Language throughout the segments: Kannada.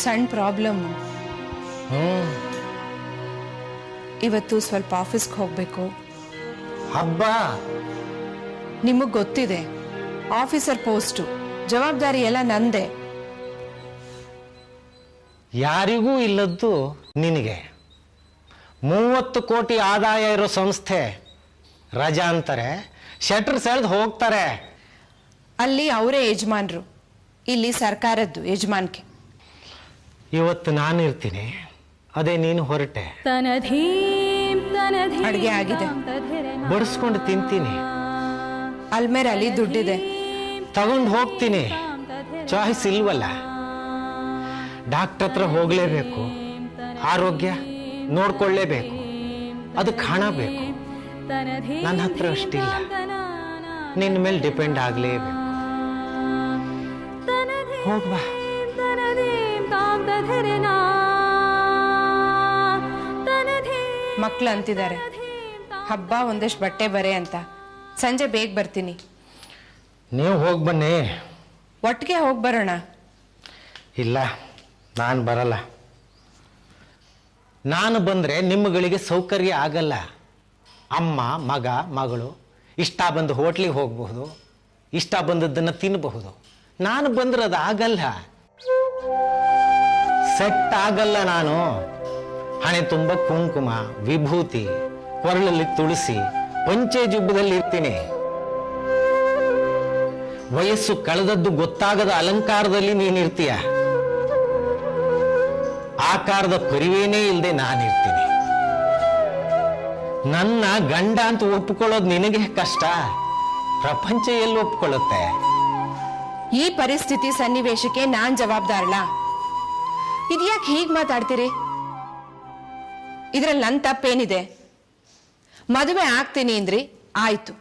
ಸಣ್ಣ ಪ್ರಾಬ್ಲಮ್. ಇವತ್ತು ಸ್ವಲ್ಪ ಆಫೀಸ್ಗೆ ಹೋಗ್ಬೇಕು. ಹಬ್ಬ ನಿಮಗ್ ಗೊತ್ತಿದೆ, ಆಫೀಸರ್ ಪೋಸ್ಟು, ಜವಾಬ್ದಾರಿ ಎಲ್ಲ ನಂದೆ. ಯಾರಿಗೂ ಇಲ್ಲದ್ದು ನಿನಗೆ. 30 ಕೋಟಿ ಆದಾಯ ಇರೋ ಸಂಸ್ಥೆ ರಜಾ ಅಂತಾರೆ, ಶಟರ್ ಸೆಳೆದು ಹೋಗ್ತಾರೆ. ಅಲ್ಲಿ ಅವರೇ ಯಜಮಾನ್ರು, ಇಲ್ಲಿ ಸರ್ಕಾರದ್ದು ಯಜಮಾನ್ಕೆ. ಇವತ್ತು ನಾನು ಇರ್ತೀನಿ, ಅದೇ ನೀನು ಹೊರಟೆ. ಅಡ್ಗೆ ಆಗಿದೆ, ಬಡಿಸ್ಕೊಂಡು ತಿಂತೀನಿ. ಅಲ್ಮೇರಲ್ಲಿ ದುಡ್ಡಿದೆ, ತಗೊಂಡು ಹೋಗ್ತೀನಿ. ಚಾಯ್ಸ್ ಇಲ್ವಲ್ಲ. ಡಾಕ್ಟರ್ ಹತ್ರ ಹೋಗ್ಲೇಬೇಕು, ಆರೋಗ್ಯ ನೋಡ್ಕೊಳ್ಳೇಬೇಕು, ಅದಕ್ಕೆ ಹಣ ಬೇಕು. ನನ್ನ ಹತ್ರ ಅಷ್ಟಿಲ್ಲ, ನಿನ್ನ ಮೇಲೆ ಡಿಪೆಂಡ್ ಆಗಲೇಬೇಕು. ಹೋಗ್ಬಾ. ಮಕ್ಳು ಅಂತಿದ್ದಾರೆ ಹಬ್ಬ ಒಂದಷ್ಟು ಬಟ್ಟೆ ಬರೆ ಅಂತ. ಸಂಜೆ ಬೇಗ ಬರ್ತೀನಿ. ನೀವು ಹೋಗಿ ಬನ್ನಿ. ಒಟ್ಟಿಗೆ ಹೋಗಿ ಬರೋಣ. ಇಲ್ಲ, ನಾನು ಬರಲ್ಲ. ನಾನು ಬಂದರೆ ನಿಮ್ಮಗಳಿಗೆ ಸೌಕರ್ಯ ಆಗಲ್ಲ. ಅಮ್ಮ, ಮಗ, ಮಗಳು ಇಷ್ಟ ಬಂದು ಹೋಟ್ಲಿಗೆ ಹೋಗಬಹುದು, ಇಷ್ಟ ಬಂದದ್ದನ್ನು ತಿನ್ನಬಹುದು. ನಾನು ಬಂದ್ರೆ ಅದು ಆಗಲ್ಲ, ಸೆಟ್ ಆಗಲ್ಲ. ನಾನು ಹಣೆ ತುಂಬ ಕುಂಕುಮ, ವಿಭೂತಿ, ಕೊರಳಲ್ಲಿ ತುಳಸಿ, ಪಂಚೆ ಜುಬ್ಬದಲ್ಲಿ ಇರ್ತೀನಿ. ವಯಸ್ಸು ಕಳೆದದ್ದು ಗೊತ್ತಾಗದ ಅಲಂಕಾರದಲ್ಲಿ ನೀನಿರ್ತೀಯ. ಆಕಾರದ ಪರಿವೇನೇ ಇಲ್ಲದೆ ನಾನಿರ್ತೀನಿ. ನನ್ನ ಗಂಡ ಅಂತ ಒಪ್ಪಿಕೊಳ್ಳೋದು ನಿನಗೆ ಕಷ್ಟ, ಪ್ರಪಂಚ ಎಲ್ಲಿ ಒಪ್ಕೊಳ್ಳುತ್ತೆ? ಈ ಪರಿಸ್ಥಿತಿ ಸನ್ನಿವೇಶಕ್ಕೆ ನಾನ್ ಜವಾಬ್ದಾರಲ್ಲ. ಇದ್ಯಾಕೆ ಹೀಗ್ ಮಾತಾಡ್ತೀರಿ? ಇದ್ರಲ್ಲಿ ನನ್ನ ತಪ್ಪೇನಿದೆ? ಮದುವೆ ಆಗ್ತೀನಿ ಅಂದ್ರಿ, ಆಯ್ತು.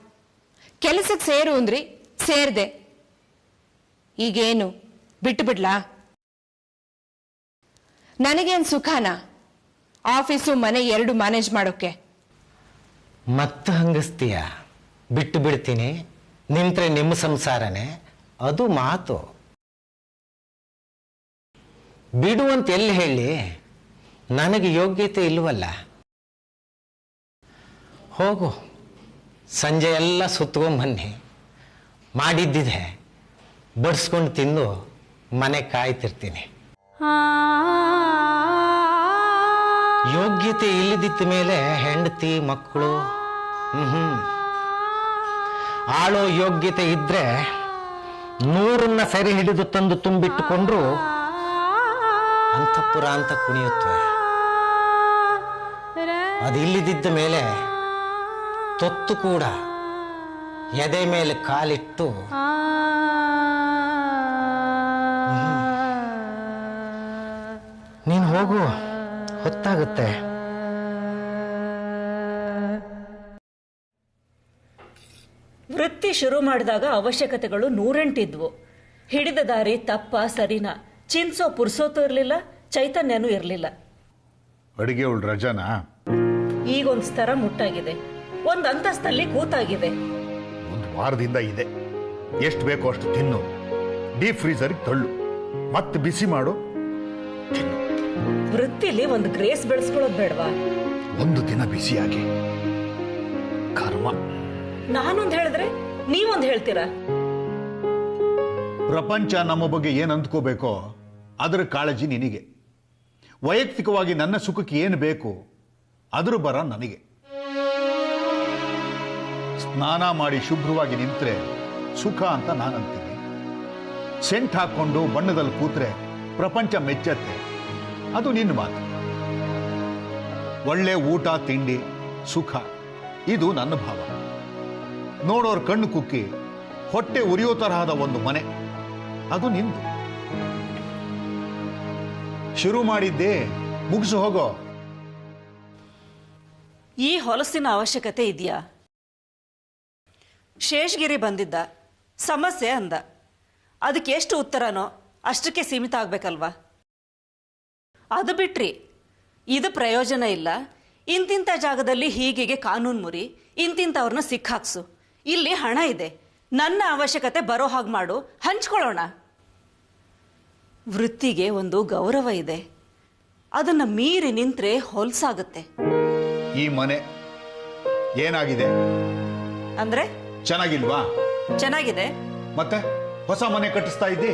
ಕೆಲಸಕ್ಕೆ ಸೇರು ಅಂದ್ರಿ, ಸೇರ್ದೆ. ಈಗೇನು ಬಿಟ್ಟು ಬಿಡ್ಲಾ? ನನಗೇನು ಸುಖನಾ ಆಫೀಸು ಮನೆ ಎರಡು ಮ್ಯಾನೇಜ್ ಮಾಡೋಕೆ? ಮತ್ತೆ ಹಂಗಸ್ತೀಯ? ಬಿಟ್ಟು ಬಿಡ್ತೀನಿ, ನಿಂತ್ರೆ ನಿಮ್ಮ ಸಂಸಾರನೇ, ಅದು ಮಾತು. ಬಿಡುವಂತ ಎಲ್ಲಿ ಹೇಳಿ? ನನಗೆ ಯೋಗ್ಯತೆ ಇಲ್ವಲ್ಲ. ಹೋಗು, ಸಂಜೆ ಎಲ್ಲ ಸುತ್ಕೊಂಬನ್ನಿ. ಮಾಡಿದ್ದಿದೆ ಬಡಿಸ್ಕೊಂಡು ತಿಂದು ಮನೆ ಕಾಯ್ತಿರ್ತೀನಿ. ಯೋಗ್ಯತೆ ಇಲ್ಲದಿದ್ದ ಮೇಲೆ ಹೆಂಡತಿ ಮಕ್ಕಳು ಆಳೋ ಯೋಗ್ಯತೆ ಇದ್ರೆ 100 ಸೆರೆ ಹಿಡಿದು ತಂದು ತುಂಬಿಟ್ಟುಕೊಂಡ್ರು ಅಂತಃಪುರ ಅಂತ ಕುಣಿಯುತ್ತವೆ. ಅದಿಲ್ಲದಿದ್ದ ಮೇಲೆ ತೊತ್ತು ಕೂಡ ಎದೆ ಮೇಲೆ ಕಾಲಿಟ್ಟು ನೀನು ಹೋಗು, ಹೊತ್ತಾಗುತ್ತೆ. ವೃತ್ತಿ ಶುರು ಮಾಡಿದಾಗ ಅವಶ್ಯಕತೆಗಳು 108 ಹಿಡಿದ ದಾರಿ ತಪ್ಪ ಸರಿನಾ ಚಿನ್ಸೋ ಪುರ್ಸೋತು ಇರಲಿಲ್ಲ, ಚೈತನ್ಯನೂ ಇರಲಿಲ್ಲ. ಅಡಿಗೆ ಅವಳು ರಜಾನಾ? ಈಗೊಂದು ಸ್ತರ ಮುಟ್ಟಾಗಿದೆ, ಒಂದು ಅಂತಸ್ತಲ್ಲಿ ಕೂತಾಗಿದೆ. 1 ವಾರದಿಂದ ಇದೆ. ಎಷ್ಟು ಬೇಕೋ ಅಷ್ಟು ತಿನ್ನು, ಡೀಪ್ ಫ್ರೀಜರ್ಗೆ ತಳ್ಳು, ಮತ್ತೆ ಬಿಸಿ ಮಾಡು, ತಿನ್ನು. ವೃತ್ತಿಲಿ ಒಂದು ಗ್ರೇಸ್ ಬೆಳೆಸ್ಕೊಳ್ಳೋದು ಬೇಡವಾ? 1 ದಿನ ಬಿಸಿಯಾಗಿ ಕರ್ಮ. ನಾನೊಂದು ಹೇಳಿದ್ರೆ ನೀವೊಂದು ಹೇಳ್ತೀರಾ? ಪ್ರಪಂಚ ನಮ್ಮ ಬಗ್ಗೆ ಏನು ಅಂದ್ಕೋಬೇಕೋ ಅದರ ಕಾಳಜಿ ನಿನಗೆ. ವೈಯಕ್ತಿಕವಾಗಿ ನನ್ನ ಸುಖಕ್ಕೆ ಏನು ಬೇಕು ಅದ್ರ ಬರ ನನಗೆ. ಸ್ನಾನ ಮಾಡಿ ಶುಭ್ರವಾಗಿ ನಿಂತ್ರೆ ಸುಖ ಅಂತ ನಾನಂತೀನಿ. ಸೆಂಟ್ ಹಾಕೊಂಡು ಬಣ್ಣದಲ್ಲಿ ಕೂತ್ರೆ ಪ್ರಪಂಚ ಮೆಚ್ಚತ್ತೆ, ಅದು ನಿನ್ನ ಮಾತು. ಒಳ್ಳೆ ಊಟ ತಿಂಡಿ ಸುಖ, ಇದು ನನ್ನ ಭಾವ. ನೋಡೋರ್ ಕಣ್ಣು ಕುಕ್ಕಿ ಹೊಟ್ಟೆ ಉರಿಯೋ ತರಹದ ಒಂದು ಮನೆ, ಅದು ನಿಂದು. ಶುರು ಮಾಡಿದ್ದೆ ಮುಗಿಸು ಹೋಗೋ. ಈ ಹೊಲಸಿನ ಅವಶ್ಯಕತೆ ಇದೆಯಾ? ಶೇಷಗಿರಿ ಬಂದಿದ್ದ, ಸಮಸ್ಯೆ ಅಂದ, ಅದಕ್ಕೆ ಎಷ್ಟು ಉತ್ತರನೋ ಅಷ್ಟಕ್ಕೆ ಸೀಮಿತ ಆಗ್ಬೇಕಲ್ವಾ? ಅದು ಬಿಟ್ರಿ ಇದು ಪ್ರಯೋಜನ ಇಲ್ಲ, ಇಂತಿಂಥ ಜಾಗದಲ್ಲಿ ಹೀಗೆ ಕಾನೂನು ಮುರಿ, ಇಂತಿಂಥವ್ರನ್ನ ಸಿಕ್ಕಾಕ್ಸು, ಇಲ್ಲಿ ಹಣ ಇದೆ, ನನ್ನ ಅವಶ್ಯಕತೆ ಬರೋ ಹಾಗೆ ಮಾಡು, ಹಂಚ್ಕೊಳ್ಳೋಣ. ವೃತ್ತಿಗೆ ಒಂದು ಗೌರವ ಇದೆ. ಅದನ್ನ ಮೀರಿ ನಿಂತ್ರೆ ಹೊಲ್ಸಾಗುತ್ತೆ. ಈ ಮನೆ ಏನಾಗಿದೆ? ಅಂದ್ರೆ ಚೆನ್ನಾಗಿಲ್ವಾ? ಚೆನ್ನಾಗಿದೆ. ಮತ್ತೆ ಹೊಸ ಮನೆ ಕಟ್ಟಿಸ್ತಾ ಇದ್ದಿ?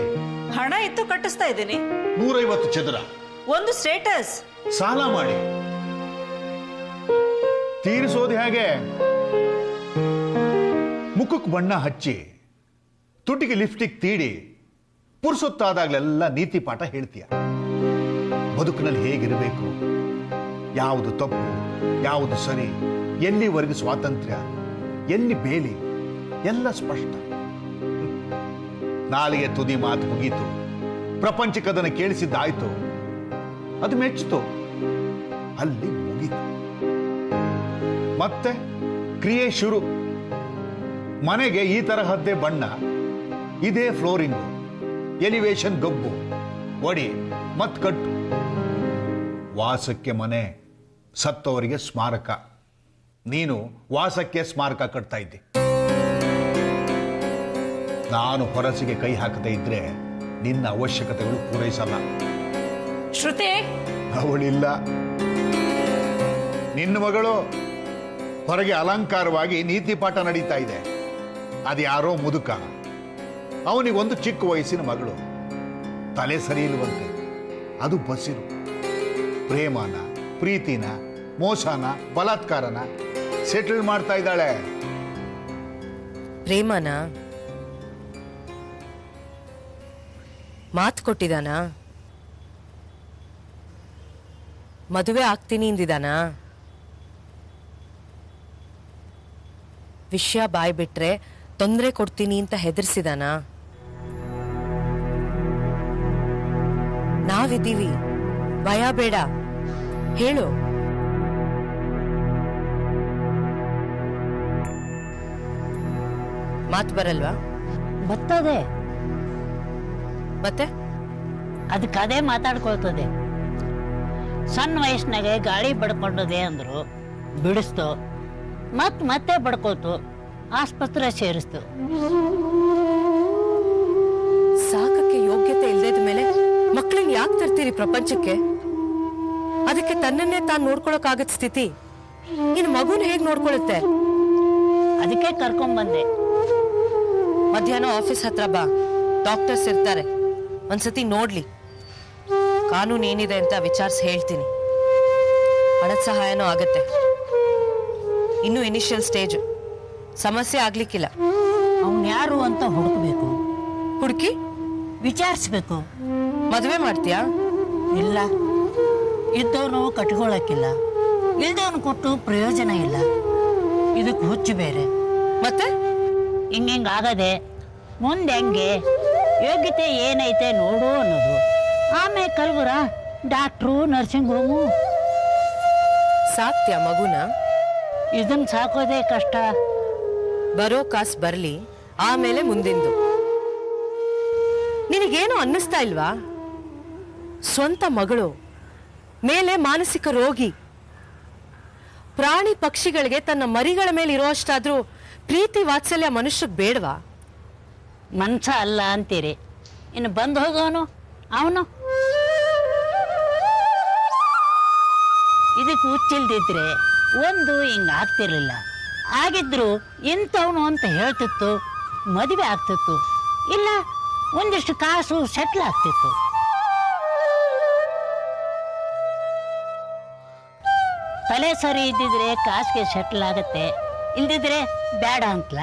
ಹಣ ಇತ್ತು ಕಟ್ಟಿಸ್ತಾ ಇದ್ದೀನಿ. 150 ಚದರ. ಒಂದು ಸ್ಟೇಟಸ್. ಸಾಲ ಮಾಡಿ ತೀರಿಸೋದು ಹೇಗೆ? ಮುಖಕ್ಕೆ ಬಣ್ಣ ಹಚ್ಚಿ, ತುಟಿಗೆ ಲಿಪ್ಸ್ಟಿಕ್ ತೀಡಿ, ಪುರ್ಸೊತ್ತಾದಾಗಲೆಲ್ಲ ನೀತಿ ಪಾಠ ಹೇಳ್ತೀಯ. ಬದುಕಿನಲ್ಲಿ ಹೇಗಿರಬೇಕು, ಯಾವುದು ತಪ್ಪು, ಯಾವುದು ಸರಿ, ಎಲ್ಲಿವರೆಗೂ ಸ್ವಾತಂತ್ರ್ಯ, ಎಲ್ಲಿ ಬೇಲಿ, ಎಲ್ಲ ಸ್ಪಷ್ಟ. ನಾಲಿಗೆ ತುದಿ ಮಾತು ಮುಗೀತು, ಪ್ರಪಂಚಕ್ಕದನ್ನು ಕೇಳಿಸಿದ್ದಾಯ್ತು, ಅದು ಮೆಚ್ಚಿತು, ಅಲ್ಲಿ ಮುಗೀತು. ಮತ್ತೆ ಕ್ರಿಯೆ ಶುರು. ಮನೆಗೆ ಈ ತರಹದ್ದೇ ಬಣ್ಣ, ಇದೇ ಫ್ಲೋರಿಂಗು, ಎಲಿವೇಶನ್ ಗಬ್ಬು, ಒಡಿ ಮತ್ ಕಟ್ಟು. ವಾಸಕ್ಕೆ ಮನೆ, ಸತ್ತವರಿಗೆ ಸ್ಮಾರಕ. ನೀನು ವಾಸಕ್ಕೆ ಸ್ಮಾರಕ ಕಟ್ತಾ ಇದ್ದೆ. ನಾನು ಹೊರಸಿಗೆ ಕೈ ಹಾಕದೇ ಇದ್ರೆ ನಿನ್ನ ಅವಶ್ಯಕತೆಗಳು ಪೂರೈಸಲ್ಲ. ಶ್ರುತಿ, ಅವಳಿಲ್ಲ. ನಿನ್ನ ಮಗಳು ಹೊರಗೆ ಅಲಂಕಾರವಾಗಿ ನೀತಿ ಪಾಠ ನಡೀತಾ ಇದೆ. ಅದು ಯಾರೋ ಮುದುಕ, ಅವನಿಗೊಂದು ಚಿಕ್ಕ ವಯಸ್ಸಿನ ಮಗಳು, ತಲೆ ಸರಿ ಇಲ್ವಂತೆ. ಅದು ಬಸಿರು. ಪ್ರೇಮನ, ಪ್ರೀತಿನ, ಮೋಸನ, ಬಲಾತ್ಕಾರನ ಸೆಟಲ್ ಮಾಡ್ತಾ ಇದ್ದಾಳೆ. ಪ್ರೇಮನ ಮಾತು ಕೊಟ್ಟಿದಾನ? ಮದುವೆ ಆಗ್ತೀನಿ ಇಂದಿದಾನ? ವಿಷಯ ಬಾಯ್ ಬಿಟ್ರೆ ತೊಂದರೆ ಕೊಡ್ತೀನಿ ಅಂತ ಹೆದರ್ಸಿದಾನ? ನಾವಿದ್ದೀವಿ, ಭಯ ಬೇಡ, ಹೇಳು. ಮಾತು ಬರಲ್ವಾ? ಬರ್ತದೆ, ಮತ್ತೆ ಅದಕ್ಕದೇ ಮಾತಾಡ್ಕೊಳ್ತದೆ. ಸಣ್ಣ ವಯಸ್ಸಿನಾಗೆ ಗಾಳಿ ಬಡ್ಕೊಂಡದೆ ಅಂದ್ರು, ಬಿಡಿಸ್ತು, ಮತ್ತೆ ಬಡ್ಕೋತು, ಆಸ್ಪತ್ರೆ ಸೇರಿಸ್ತು. ಸಾಕಕ್ಕೆ ಯೋಗ್ಯತೆ ಇಲ್ದೇದ ಮೇಲೆ ಮಕ್ಕಳನ್ನ ಯಾಕೆ ತರ್ತೀರಿ ಪ್ರಪಂಚಕ್ಕೆ? ಅದಕ್ಕೆ ತನ್ನನ್ನೇ ತಾನು ನೋಡ್ಕೊಳಕ್ಕಾಗತ್ ಸ್ಥಿತಿ ಇನ್ನು ಮಗುನ ಹೇಗ್ ನೋಡ್ಕೊಳುತ್ತೆ? ಅದಕ್ಕೆ ಕರ್ಕೊಂಡ್ಬಂದೆ. ಮಧ್ಯಾಹ್ನ ಆಫೀಸ್ ಹತ್ರ ಬಾ, ಡಾಕ್ಟರ್ಸ್ ಇರ್ತಾರೆ, ಒಂದ್ಸತಿ ನೋಡ್ಲಿ. ಕಾನೂನು ಏನಿದೆ ಅಂತ ವಿಚಾರಿಸಿ ಹೇಳ್ತೀನಿ. ಹಣದ ಸಹಾಯನೂ ಆಗತ್ತೆ. ಇನ್ನು ಇನಿಷಿಯಲ್ ಸ್ಟೇಜ್, ಸಮಸ್ಯೆ ಆಗ್ಲಿಕ್ಕಿಲ್ಲ. ಅವನ್ ಯಾರು ಅಂತ ಹುಡುಕ್ಬೇಕು, ಹುಡುಕಿ ವಿಚಾರಿಸ್ಬೇಕು. ಮದುವೆ ಮಾಡ್ತೀಯಾ? ಇಲ್ಲ, ಇದ್ದವನು ಕಟ್ಕೊಳಕ್ಕಿಲ್ಲ, ಇಲ್ದವನು ಕೊಟ್ಟು ಪ್ರಯೋಜನ ಇಲ್ಲ. ಇದಕ್ಕೆ ಹುಚ್ಚು ಬೇರೆ. ಮತ್ತೆ ಹಿಂಗಾಗದೆ ಮುಂದೆ ಹೆಂಗೆ, ಯೋಗ್ಯತೆ ಏನೈತೆ ನೋಡು ಅನ್ನೋದು. ಆಮೇಲೆ ಕಲ್ಗುರ, ಡಾಕ್ಟ್ರು, ನರ್ಸಿಂಗ್ ಹೋಮು. ಸಾಕ್ತ್ಯಾ ಮಗುನ? ಇದನ್ನ ಸಾಕೋದೇ ಕಷ್ಟ. ಬರೋ ಕಾಸು ಬರ್ಲಿ, ಆಮೇಲೆ ಮುಂದಿಂದು. ನಿನಗೇನು ಅನ್ನಿಸ್ತಾ ಇಲ್ವಾ? ಸ್ವಂತ ಮಗಳು ಮೇಲೆ ಮಾನಸಿಕ ರೋಗಿ. ಪ್ರಾಣಿ ಪಕ್ಷಿಗಳಿಗೆ ತನ್ನ ಮರಿಗಳ ಮೇಲೆ ಇರೋಷ್ಟಾದ್ರೂ ಪ್ರೀತಿ ವಾತ್ಸಲ್ಯ ಮನುಷ್ಯಕ್ಕೆ ಬೇಡವಾ? ಮನ್ಸ ಅಲ್ಲ ಅಂತೀರಿ, ಇನ್ನು ಬಂದು ಹೋಗೋನು ಅವನು. ಇದಕ್ಕೆ ಹುಚ್ಚಿಲ್ದಿದ್ರೆ ಒಂದು ಹಿಂಗಾಗ್ತಿರ್ಲಿಲ್ಲ. ಆಗಿದ್ರು ಇಂಥವನು ಅಂತ ಹೇಳ್ತಿತ್ತು, ಮದುವೆ ಆಗ್ತಿತ್ತು, ಇಲ್ಲ ಒಂದಿಷ್ಟು ಕಾಸು ಸೆಟ್ಲ್ ಆಗ್ತಿತ್ತು. ತಲೆ ಸರಿ ಇದ್ದಿದ್ರೆ ಕಾಸಿಗೆ ಸೆಟ್ಲ್ ಆಗತ್ತೆ, ಇಲ್ದಿದ್ರೆ ಬೇಡ ಅಂತಲ.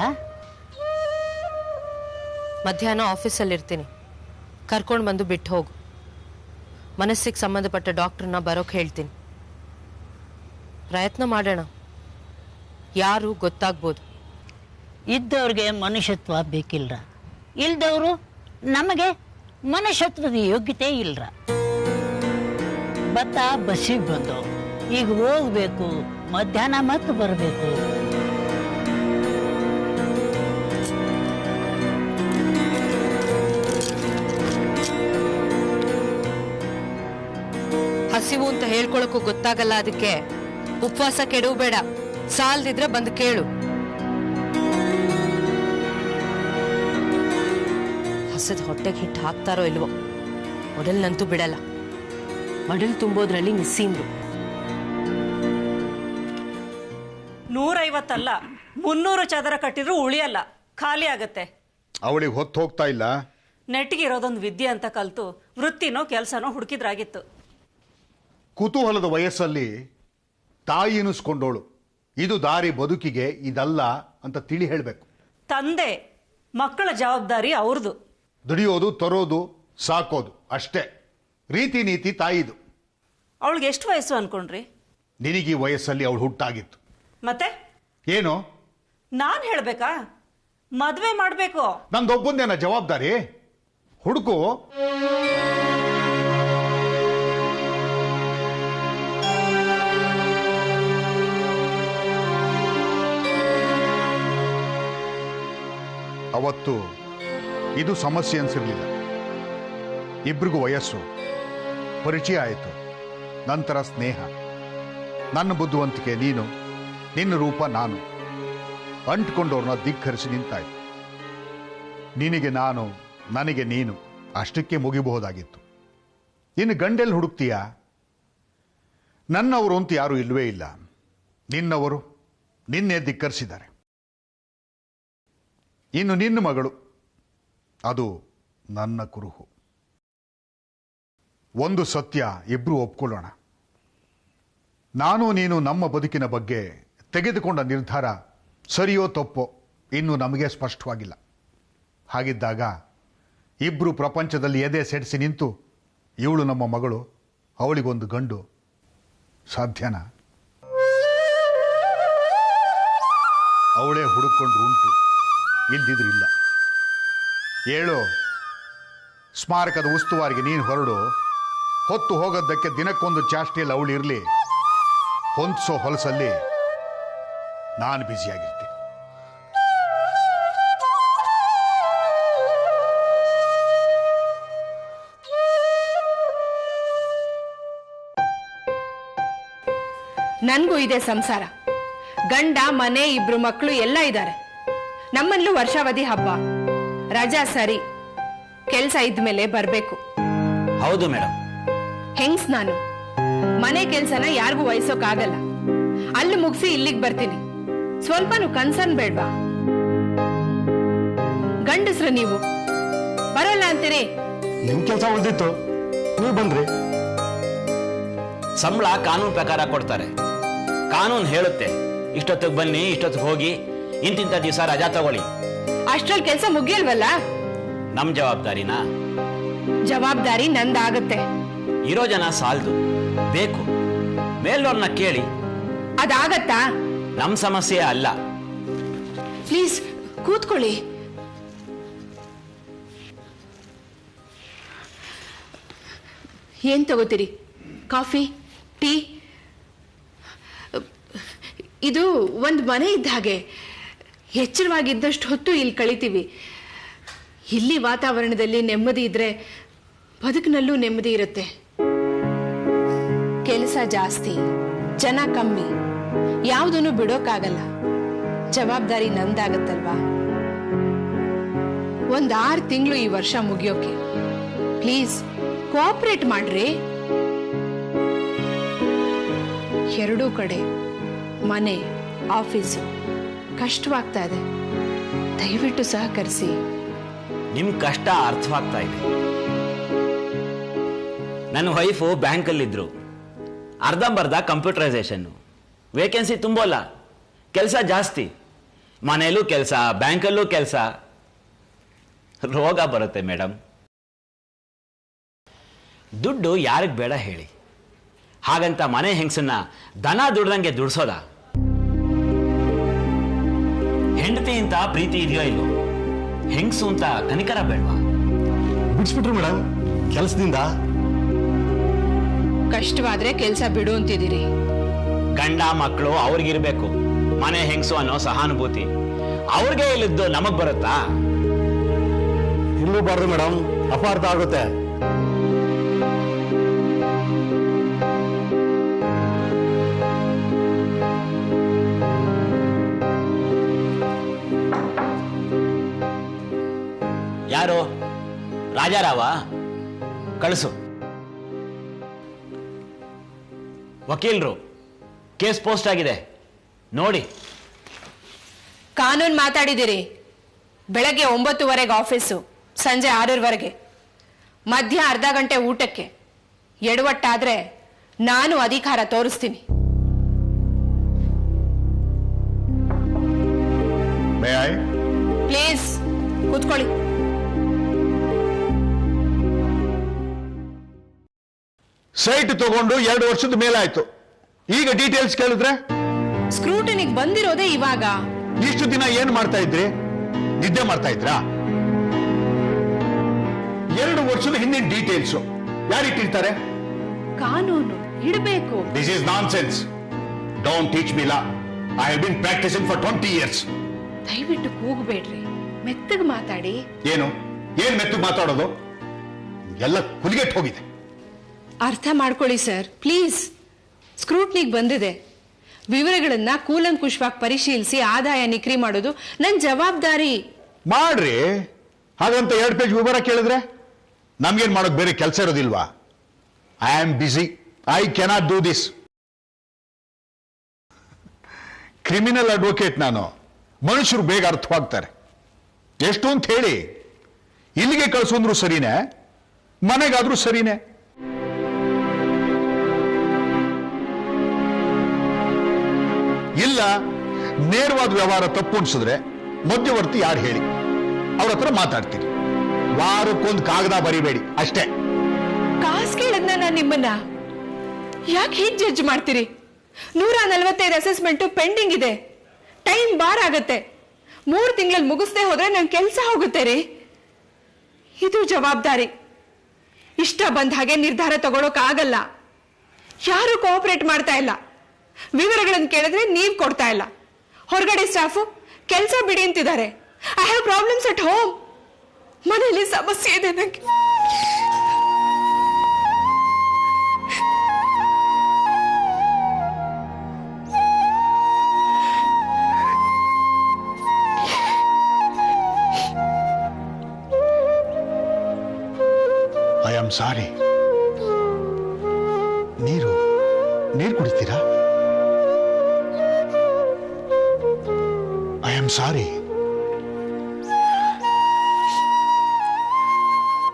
ಮಧ್ಯಾಹ್ನ ಆಫೀಸಲ್ಲಿ ಇರ್ತೀನಿ, ಕರ್ಕೊಂಡು ಬಂದು ಬಿಟ್ಟು ಹೋಗು. ಮನಸ್ಸಿಗೆ ಸಂಬಂಧಪಟ್ಟ ಡಾಕ್ಟ್ರನ್ನ ಬರೋಕೆ ಹೇಳ್ತೀನಿ. ಪ್ರಯತ್ನ ಮಾಡೋಣ, ಯಾರು ಗೊತ್ತಾಗ್ಬೋದು. ಇದ್ದವ್ರಿಗೆ ಮನುಷ್ಯತ್ವ ಬೇಕಿಲ್ರ, ಇಲ್ದವರು ನಮಗೆ ಮನುಷ್ಯತ್ವದ ಯೋಗ್ಯತೆ ಇಲ್ರ. ಭತ್ತ ಬಸ್ಸಿಗೆ ಬಂದು ಈಗ ಹೋಗ್ಬೇಕು, ಮಧ್ಯಾಹ್ನ ಮತ್ತು ಬರಬೇಕು. ಹಸಿವು ಅಂತ ಹೇಳ್ಕೊಳಕ್ಕೂ ಗೊತ್ತಾಗಲ್ಲ. ಅದಕ್ಕೆ ಉಪವಾಸ ಕೆಡವಬೇಡ, ಸಾಲ್ದಿದ್ರೆ ಬಂದು ಕೇಳು. ಹಸದ್ ಹೊಟ್ಟೆಗೆ ಹಿಟ್ಟು ಹಾಕ್ತಾರೋ ಇಲ್ವೋ, ಒಡಲ್ನಂತೂ ಬಿಡಲ್ಲ. ಮಡಲ್ ತುಂಬೋದ್ರಲ್ಲಿ ನಿಸ್ಸೀಂದ್ರು. 150 ಅಲ್ಲ 300 ಚದರ ಕಟ್ಟಿದ್ರು ಉಳಿಯಲ್ಲ, ಖಾಲಿ ಆಗತ್ತೆ. ಅವಳಿಗೆ ಹೊತ್ತು ಹೋಗ್ತಾ ಇಲ್ಲ. ನೆಟ್ಟಿಗೆ ಇರೋದೊಂದು ವಿದ್ಯೆ ಅಂತ ಕಲ್ತು ವೃತ್ತಿನೋ ಕೆಲಸನೋ ಹುಡುಕಿದ್ರಾಗಿತ್ತು. ಕುತೂಹಲದ ವಯಸ್ಸಲ್ಲಿ ತಾಯಿ ಎನಿಸ್ಕೊಂಡೋಳು ಇದು ದಾರಿ ಬದುಕಿಗೆ ಇದಲ್ಲ ಅಂತ ತಿಳಿ ಹೇಳಬೇಕು. ತಂದೆ ಮಕ್ಕಳ ಜವಾಬ್ದಾರಿ ಅವ್ರದ್ದು. ದುಡಿಯೋದು, ತರೋದು, ಸಾಕೋದು ಅಷ್ಟೇ. ರೀತಿ ನೀತಿ ತಾಯಿದು. ಅವಳಿಗೆ ಎಷ್ಟು ವಯಸ್ಸು ಅನ್ಕೊಂಡ್ರಿ? ನಿನಗೆ ಈ ವಯಸ್ಸಲ್ಲಿ ಅವಳು ಹುಟ್ಟಾಗಿತ್ತು. ಮತ್ತೆ ಏನು ನಾನು ಹೇಳ್ಬೇಕಾ? ಮದ್ವೆ ಮಾಡ್ಬೇಕು. ನಂದೊಬ್ಬಂದೇನ ಜವಾಬ್ದಾರಿ? ಹುಡುಕು. ಅವತ್ತು ಇದು ಸಮಸ್ಯೆ ಅನ್ಸಿರ್ಲಿಲ್ಲ. ಇಬ್ರಿಗೂ ವಯಸ್ಸು, ಪರಿಚಯ ಆಯಿತು, ನಂತರ ಸ್ನೇಹ. ನನ್ನ ಬುದ್ಧಿವಂತಿಕೆ ನೀನು, ನಿನ್ನ ರೂಪ ನಾನು. ಅಂಟ್ಕೊಂಡವ್ರನ್ನ ಧಿಕ್ಕರಿಸಿ ನಿಂತಾಯ್ತು. ನಿನಗೆ ನಾನು, ನನಗೆ ನೀನು, ಅಷ್ಟಕ್ಕೆ ಮುಗಿಬಹುದಾಗಿತ್ತು. ಇನ್ನು ಗಂಡೆಲ್ಲಿ ಹುಡುಕ್ತೀಯ? ನನ್ನವರು ಅಂತ ಯಾರೂ ಇಲ್ವೇ ಇಲ್ಲ. ನಿನ್ನವರು ನಿನ್ನೆ ಧಿಕ್ಕರಿಸಿದ್ದಾರೆ. ಇನ್ನು ನಿನ್ನ ಮಗಳು, ಅದು ನನ್ನ ಕುರುಹು. ಒಂದು ಸತ್ಯ ಇಬ್ರು ಒಪ್ಕೊಳ್ಳೋಣ. ನಾನು ನೀನು ನಮ್ಮ ಬದುಕಿನ ಬಗ್ಗೆ ತೆಗೆದುಕೊಂಡ ನಿರ್ಧಾರ ಸರಿಯೋ ತಪ್ಪೋ ಇನ್ನೂ ನಮಗೆ ಸ್ಪಷ್ಟವಾಗಿಲ್ಲ. ಹಾಗಿದ್ದಾಗ ಇಬ್ರು ಪ್ರಪಂಚದಲ್ಲಿ ಎದೆ ಸೆಡಿಸಿ ನಿಂತು ಇವಳು ನಮ್ಮ ಮಗಳು, ಅವಳಿಗೊಂದು ಗಂಡು ಸಾಧ್ಯನಾ? ಅವಳೇ ಹುಡುಕೊಂಡ್ರು ಉಂಟು, ಇಲ್ದಿದ್ರಿಲ್ಲ. ಹೇಳು, ಸ್ಮಾರಕದ ಉಸ್ತುವಾರಿಗೆ ನೀನು ಹೊರಡು. ಹೊತ್ತು ಹೋಗೋದಕ್ಕೆ ದಿನಕ್ಕೊಂದು ಚಾಷ್ಟಿಯಲ್ಲಿ ಅವಳು ಇರಲಿ. ಹೊಂದಿಸೋ ಹೊಲಸಲ್ಲಿ ನಾನು ಬ್ಯುಸಿಯಾಗಿರ್ತೀನಿ. ನನ್ಗೂ ಇದೆ ಸಂಸಾರ, ಗಂಡ, ಮನೆ, 2 ಮಕ್ಕಳು ಎಲ್ಲ ಇದ್ದಾರೆ. ನಮ್ಮಲ್ಲೂ ವರ್ಷಾವಧಿ ಹಬ್ಬ, ರಜಾ ಸರಿ, ಕೆಲ್ಸ ಇದ್ಮೇಲೆ ಬರ್ಬೇಕು. ಹೌದು ಮೇಡಮ್. ಹೆಂಗ್ಸ್ ನಾನು, ಮನೆ ಕೆಲ್ಸನ ಯಾರಿಗೂ ವಹಿಸೋಕಾಗಲ್ಲ. ಅಲ್ಲಿ ಮುಗಿಸಿ ಇಲ್ಲಿಗೆ ಬರ್ತೀನಿ. ಸ್ವಲ್ಪನೂ ಕನ್ಸರ್ನ್ ಬೇಡ್ವಾ? ಗಂಡಸ್ರ ನೀವು ಬರಲ್ಲ ಅಂತೀರಿ. ನಿಮ್ ಕೆಲಸ ಉಳಿದಿತ್ತು, ನೀವು ಬಂದ್ರಿ. ಸಂಬಳ ಕಾನೂನು ಪ್ರಕಾರ ಕೊಡ್ತಾರೆ. ಕಾನೂನು ಹೇಳುತ್ತೆ ಇಷ್ಟೊತ್ತಿಗೆ ಬನ್ನಿ, ಇಷ್ಟೊತ್ತಿಗೆ ಹೋಗಿ, ಇಂತಿಂತ ದಿವಸ ರಜಾ ತಗೊಳ್ಳಿ. ಅಷ್ಟ್ರಲ್ಲಿ ಕೆಲ್ಸ ಮುಗಿಯಲ್ವಲ್ಲ? ನಮ್ ಜವಾಬ್ದಾರಿನಾ? ಜವಾಬ್ದಾರಿ ನಂದಾಗತ್ತೆ. ಇರೋ ಜನ ಸಾಲದು, ಬೇಕು. ಮೇಲ್ನವ್ರನ್ನ ಕೇಳಿ. ಅದಾಗತ್ತಾ? ನಮ್ ಸಮಸ್ಯೆ ಅಲ್ಲ. ಪ್ಲೀಸ್ ಕೂತ್ಕೊಳ್ಳಿ. ಏನ್ ತಗೋತೀರಿ? Coffee, tea? ಇದು ಒಂದು ಮನೆ ಇದ್ದ ಹಾಗೆ. ಎಚ್ಚರವಾಗಿದ್ದಷ್ಟು ಹೊತ್ತು ಇಲ್ಲಿ ಕಳಿತೀವಿ. ಇಲ್ಲಿ ವಾತಾವರಣದಲ್ಲಿ ನೆಮ್ಮದಿ ಇದ್ರೆ ಬದುಕಿನಲ್ಲೂ ನೆಮ್ಮದಿ ಇರುತ್ತೆ. ಕೆಲಸ ಜಾಸ್ತಿ, ಜನ ಕಮ್ಮಿ, ಯಾವುದನ್ನು ಬಿಡೋಕ್ಕಾಗಲ್ಲ. ಜವಾಬ್ದಾರಿ ನಂದಾಗತ್ತಲ್ವಾ? 6 ತಿಂಗಳು ಈ ವರ್ಷ ಮುಗಿಯೋಕೆ. ಪ್ಲೀಸ್ ಕೋಆಪರೇಟ್ ಮಾಡ್ರಿ. ಎರಡೂ ಕಡೆ ಮನೆ, ಆಫೀಸು ಕಷ್ಟವಾಗ್ತಾ ಇದೆ. ದಯವಿಟ್ಟು ಸಹಕರಿಸಿ. ನಿಮ್ ಕಷ್ಟ ಅರ್ಥವಾಗ್ತಾ ಇದೆ. ನನ್ನ ವೈಫು ಬ್ಯಾಂಕಲ್ಲಿದ್ರು, ಅರ್ಧಂಬರ್ಧ ಕಂಪ್ಯೂಟರೈಸೇಷನ್, ವೇಕೆನ್ಸಿ ತುಂಬೋಲ್ಲ, ಕೆಲಸ ಜಾಸ್ತಿ. ಮನೆಯಲ್ಲೂ ಕೆಲಸ, ಬ್ಯಾಂಕಲ್ಲೂ ಕೆಲಸ, ರೋಗ ಬರುತ್ತೆ ಮೇಡಮ್. ದುಡ್ಡು ಯಾರಿಗೆ ಬೇಡ ಹೇಳಿ? ಹಾಗಂತ ಮನೆ ಹೆಂಗಸನ್ನ ದನ ದುಡ್ದಂಗೆ ದುಡ್ಸೋದ? ಹೆಂಡತಿ ಅಂತ ಪ್ರೀತಿ ಇದೆಯೋ ಇಲ್ಲೋ? ಹೆಂಗಸು ಅಂತ ಕನಿಕರ ಬೇಡವಾ? ಬಿಡಿಸ್ಬಿಟ್ರು ಮೇಡಮ್ ಕೆಲಸದಿಂದ. ಕಷ್ಟವಾದ್ರೆ ಕೆಲಸ ಬಿಡು ಅಂತಿದ್ದೀರಿ. ಗಂಡ ಮಕ್ಕಳು ಅವ್ರಿಗಿರ್ಬೇಕು. ಮನೆ ಹೆಂಗಸು ಅನ್ನೋ ಸಹಾನುಭೂತಿ ಅವ್ರಿಗೆ ಇಲ್ಲಿದ್ದು ನಮಗ್ ಬರುತ್ತಾ? ಇಲ್ಲೂ ಬಾರ್ದು ಮೇಡಮ್, ಅಪಾರ್ಥ ಆಗುತ್ತೆ. ಯಾರು? ರಾಜಾರಾವ? ಕಳಿಸು. ವಕೀಲರು, ಕೇಸ್ ಪೋಸ್ಟ್ ಆಗಿದೆ, ನೋಡಿ. ಕಾನೂನು ಮಾತಾಡಿದಿರಿ. ಬೆಳಗ್ಗೆ 9:00ವರೆಗೆ ಆಫೀಸು, ಸಂಜೆ 6:00ವರೆಗೆ, ಮಧ್ಯ ಅರ್ಧ ಗಂಟೆ ಊಟಕ್ಕೆ. ಎಡವಟ್ಟಾದ್ರೆ ನಾನು ಅಧಿಕಾರ ತೋರಿಸ್ತೀನಿ. ಪ್ಲೀಸ್ ಕೂತ್ಕೊಳ್ಳಿ. ಸೈಟ್ ತಗೊಂಡು 2 ವರ್ಷದ ಮೇಲಾಯ್ತು. ಈಗ ಡೀಟೇಲ್ಸ್ ಕೇಳಿದ್ರೆ ಸ್ಕ್ರೂಟನಿಗೆ ಬಂದಿರೋದೇ ಇವಾಗ. ಇಷ್ಟು ದಿನ ಏನ್ ಮಾಡ್ತಾ ಇದ್ರಿ? ನಿದ್ದೆ ಮಾಡ್ತಾ ಇದ್ರಾ? 2 ವರ್ಷದ ಹಿಂದಿನ ಡೀಟೇಲ್ಸ್ ಯಾರಿಟ್ಟಿರ್ತಾರೆ? ಕಾನೂನು ಇಡಬೇಕು. This is non sense. Don't teach me law. I have been practising for 20 years. ದಯವಿಟ್ಟು ಕೂಗಬೇಡ್ರಿ, ಮೆತ್ತಗೆ ಮಾತಾಡಿ. ಏನ್ ಮೆತ್ತಗೆ ಮಾತಾಡೋದು? ಎಲ್ಲ ಕುಲಿಗೆಟ್ ಹೋಗಿದೆ. ಅರ್ಥ ಮಾಡ್ಕೊಳ್ಳಿ ಸರ್, ಪ್ಲೀಸ್. ಸ್ಕ್ರೂಟ್ನಿಗೆ ಬಂದಿದೆ. ವಿವರಗಳನ್ನ ಕೂಲಂಕುಷವಾಗಿ ಪರಿಶೀಲಿಸಿ ಆದಾಯ ನಿಕ್ರಿ ಮಾಡೋದು ನನ್ನ ಜವಾಬ್ದಾರಿ. ಮಾಡ್ರಿ. ಹಾಗಂತ 2 ಪೇಜ್ ವಿವರ ಕೇಳಿದ್ರೆ ನಮ್ಗೇನ್ ಮಾಡೋದು? ಬೇರೆ ಕೆಲಸ ಇರೋದಿಲ್ವಾ? I am busy. I cannot do this. Criminal advocate ನಾನು. ಮನುಷ್ಯರು ಬೇಗ ಅರ್ಥವಾಗ್ತಾರೆ. ಎಷ್ಟು ಅಂತ ಹೇಳಿ ಇಲ್ಲಿಗೆ ಕಳಿಸೋಂದ್ರು ಸರಿನೇ, ಮನೆಗಾದ್ರೂ ಸರಿನೇ. ಇಲ್ಲ ನೇರವಾದ ವ್ಯವಹಾರ ತಪ್ಪು ಅನ್ಸಿದ್ರೆ ಮಧ್ಯವರ್ತಿ ಯಾರು ಹೇಳಿ ಅವ್ರ ಹತ್ರ ಮಾತಾಡ್ತೀರಿ. ವಾರಕ್ಕೊಂದು ಕಾಗದ ಬರಿಬೇಡಿ ಅಷ್ಟೇ. ಕಾಸು ಕೇಳದ್ನ ನಾನು ನಿಮ್ಮನ್ನ ಯಾಕೆ ಹೀಗೆ ಜಡ್ಜ್ ಮಾಡ್ತೀರಿ? 145 ಅಸೆಸ್ಮೆಂಟ್ ಪೆಂಡಿಂಗ್ ಇದೆ. ಟೈಮ್ ಬಾರ್ ಆಗತ್ತೆ. 3 ತಿಂಗಳಲ್ಲಿ ಮುಗಿಸ್ದೆ ಹೋದ್ರೆ ನನ್ ಕೆಲಸ ಹೋಗುತ್ತೆ ರೀ. ಇದು ಜವಾಬ್ದಾರಿ. ಇಷ್ಟ ಬಂದ ಹಾಗೆ ನಿರ್ಧಾರ ತಗೊಳಕ್ ಆಗಲ್ಲ. ಯಾರು ಕೋಆಪರೇಟ್ ಮಾಡ್ತಾ ಇಲ್ಲ. ವಿವರಗಳನ್ನು ಕೇಳಿದ್ರೆ ನೀವ್ ಕೊಡ್ತಾ ಇಲ್ಲ. ಹೊರಗಡೆ ಸ್ಟಾಫು ಕೆಲಸ ಬಿಡಿ ಅಂತಿದ್ದಾರೆ. I have problems at home. ಮನೆಯಲ್ಲಿ ಸಮಸ್ಯೆ ಇದೆ ನಂಗೆ. I am sorry. ನೀರು ಕುಡಿತೀರಾ? I am sorry.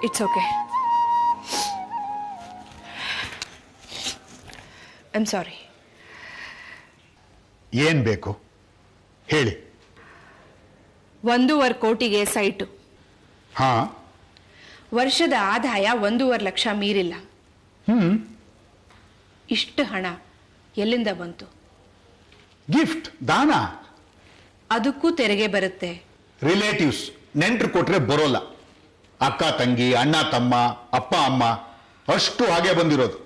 It's okay. I am sorry. ಏನ್ ಬೇಕು ಹೇಳಿ. 1.25 ಕೋಟಿಗೆ ಸೈಟು. ಹಾ. ವರ್ಷದ ಆದಾಯ 1.5 ಲಕ್ಷ ಮೀರಿಲ್ಲ. ಇಷ್ಟು ಹಣ ಎಲ್ಲಿಂದ ಬಂತು? ಗಿಫ್ಟ್, ದಾನ. ಅದಕ್ಕೂ ತೆರಿಗೆ ಬರುತ್ತೆ. ರಿಲೇಟಿವ್ಸ್, ನೆಂಟರು ಕೊಟ್ರೆ ಬರೋಲ್ಲ. ಅಕ್ಕ ತಂಗಿ, ಅಣ್ಣ ತಮ್ಮ, ಅಪ್ಪ ಅಮ್ಮ ಅಷ್ಟು ಹಾಗೆ ಬಂದಿರೋದು.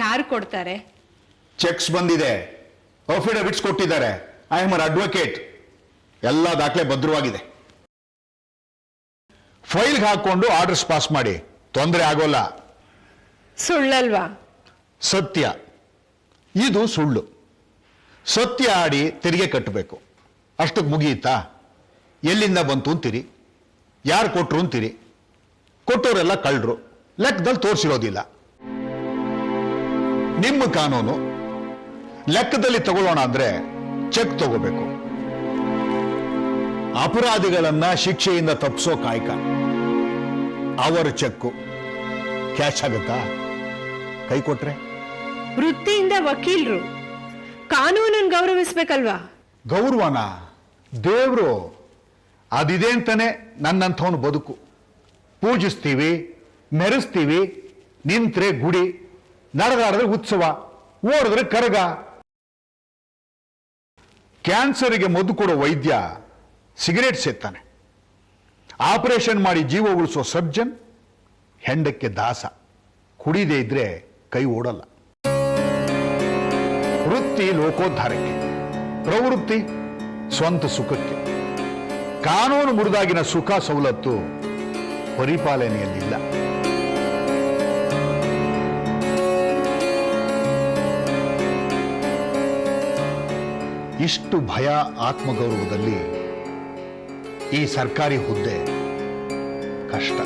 ಯಾರು ಕೊಡ್ತಾರೆ? ಚೆಕ್ಸ್ ಬಂದಿದೆ, ಅಫಿಡವಿಟ್ಸ್ ಕೊಟ್ಟಿದ್ದಾರೆ. I am an advocate. ಎಲ್ಲ ದಾಖಲೆ ಭದ್ರವಾಗಿದೆ. ಫೈಲ್ಗೆ ಹಾಕೊಂಡು ಆರ್ಡರ್ಸ್ ಪಾಸ್ ಮಾಡಿ, ತೊಂದರೆ ಆಗೋಲ್ಲ. ಸುಳ್ಳಲ್ವಾ? ಸತ್ಯ. ಇದು ಸುಳ್ಳು. ಸತ್ಯ ಆಡಿ ತೆರಿಗೆ ಕಟ್ಟಬೇಕು. ಅಷ್ಟಕ್ಕೆ ಮುಗಿಯಿತಾ? ಎಲ್ಲಿಂದ ಬಂತು ಅಂತೀರಿ, ಯಾರು ಕೊಟ್ರು ಅಂತೀರಿ. ಕೊಟ್ಟವರೆಲ್ಲ ಕಳ್ಳರು, ಲೆಕ್ಕದಲ್ಲಿ ತೋರಿಸಿರೋದಿಲ್ಲ. ನಿಮ್ಮ ಕಾನೂನು ಲೆಕ್ಕದಲ್ಲಿ ತಗೊಳ್ಳೋಣ ಅಂದ್ರೆ ಚೆಕ್ ತಗೋಬೇಕು. ಅಪರಾಧಿಗಳನ್ನ ಶಿಕ್ಷೆಯಿಂದ ತಪ್ಪಿಸೋ ಕಾಯಕ. ಅವರ ಚೆಕ್ಕು ಕ್ಯಾಶ್ ಆಗುತ್ತಾ? ಕೈ ಕೊಟ್ರೆ? ವೃತ್ತಿಯಿಂದ ವಕೀಲರು ಕಾನೂನನ್ನು ಗೌರವಿಸ್ಬೇಕಲ್ವಾ? ಗೌರವನ ದೇವ್ರು ಅದಿದೆ ಅಂತಾನೆ ನನ್ನಂಥವನು ಬದುಕು. ಪೂಜಿಸ್ತೀವಿ, ಮೆರೆಸ್ತೀವಿ. ನಿಂತ್ರೆ ಗುಡಿ, ನಡೆದಾಡಿದ್ರೆ ಉತ್ಸವ, ಓಡಿದ್ರೆ ಕರಗ. ಕ್ಯಾನ್ಸರ್ಗೆ ಮದ್ದು ಕೊಡೋ ವೈದ್ಯ ಸಿಗರೇಟ್ ಸೇತಾನೆ. ಆಪರೇಷನ್ ಮಾಡಿ ಜೀವ ಉಳಿಸೋ ಸರ್ಜನ್ ಹೆಂಡಕ್ಕೆ ದಾಸ. ಕುಡಿದೇ ಇದ್ರೆ ಕೈ ಓಡಲ್ಲ. ವೃತ್ತಿ ಲೋಕೋದ್ಧಾರಕ್ಕೆ, ಪ್ರವೃತ್ತಿ ಸ್ವಂತ ಸುಖಕ್ಕೆ. ಕಾನೂನು ಮುರಿದಾಗಿನ ಸುಖ ಸವಲತ್ತು ಪರಿಪಾಲನೆಯಲ್ಲಿಲ್ಲ. ಇಷ್ಟು ಭಯ ಆತ್ಮಗೌರವದಲ್ಲಿ ಈ ಸರ್ಕಾರಿ ಹುದ್ದೆ ಕಷ್ಟ.